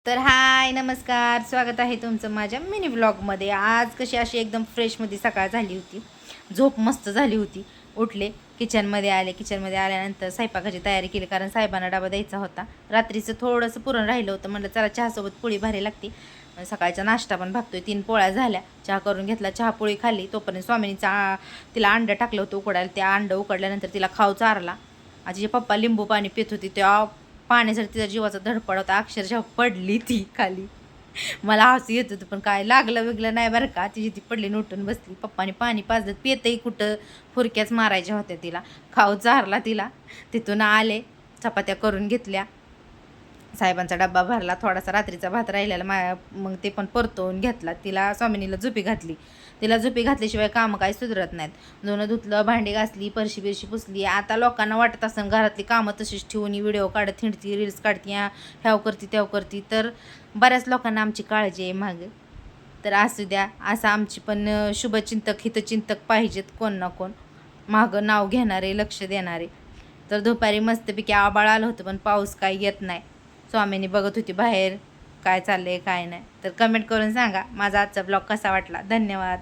तर हाय नमस्कार, स्वागत आहे तुमचं माझ्या मिनी व्लॉगमध्ये. आज कशी अशी एकदम फ्रेशमध्ये सकाळ झाली होती, झोप मस्त झाली होती. उठले, किचनमध्ये आले. किचनमध्ये आल्यानंतर स्वयंपाकाची तयारी केली, कारण साहेबांना डबा द्यायचा होता. रात्रीचं थोडंसं पुरण राहिलं होतं, म्हणलं चला चहासोबत पोळी भारी लागते. सकाळचा नाश्ता पण भागतोय. 3 पोळ्या झाल्या, चहा करून घेतला, चहा पोळी खाल्ली. तोपर्यंत स्वामिनीचा तिला अंडं टाकलं होतं उकडायला. त्या अंडं उकडल्यानंतर तिला खाऊ चारला. आजीचे पप्पा लिंबू पाणी पित होती, त्या पाण्यासाठी तिचा जीवाचा धडपड होता. अक्षरशः पडली ती खाली. मला हसू येत होतं, पण काय लागलं वेगळं नाही बरं का. तिची ती पडली उठून बसली. पप्पाने पाणी पाजलं, पितही कुठं, फुरक्याच मारायच्या होत्या तिला. खाऊ चारला तिला. तिथून आले, चपात्या करून घेतल्या, साहेबांचा डब्बा भरला. थोडासा रात्रीचा भात राहिलेला मग ते पण परतवून घेतला. तिला स्वामिनीला झोपी घातली. तिला झोपी घातल्याशिवाय कामं काही सुधारत नाहीत. धुणं धुतलं, भांडी घासली, फरशी बिरशी पुसली. आता लोकांना वाटत असेल घरातली कामं तशीच ठेवून व्हिडिओ काढत हिंडती, रील्स काढती, ह्याव करती त्याव करती. तर बऱ्याच लोकांना आमची काळजी आहे मागं. तर असू द्या, असं आमची पण शुभचिंतक हितचिंतक पाहिजेत, कोण ना कोण मागं नाव घेणारे, लक्ष देणारे. तर दुपारी मस्तपैकी आबाळ आलं होतं, पण पाऊस काही येत नाही. स्वामीनी बघत होती बाहेर काय चाललंय काय नाही. तर कमेंट करून सांगा माझा आजचा ब्लॉग कसा वाटला. धन्यवाद.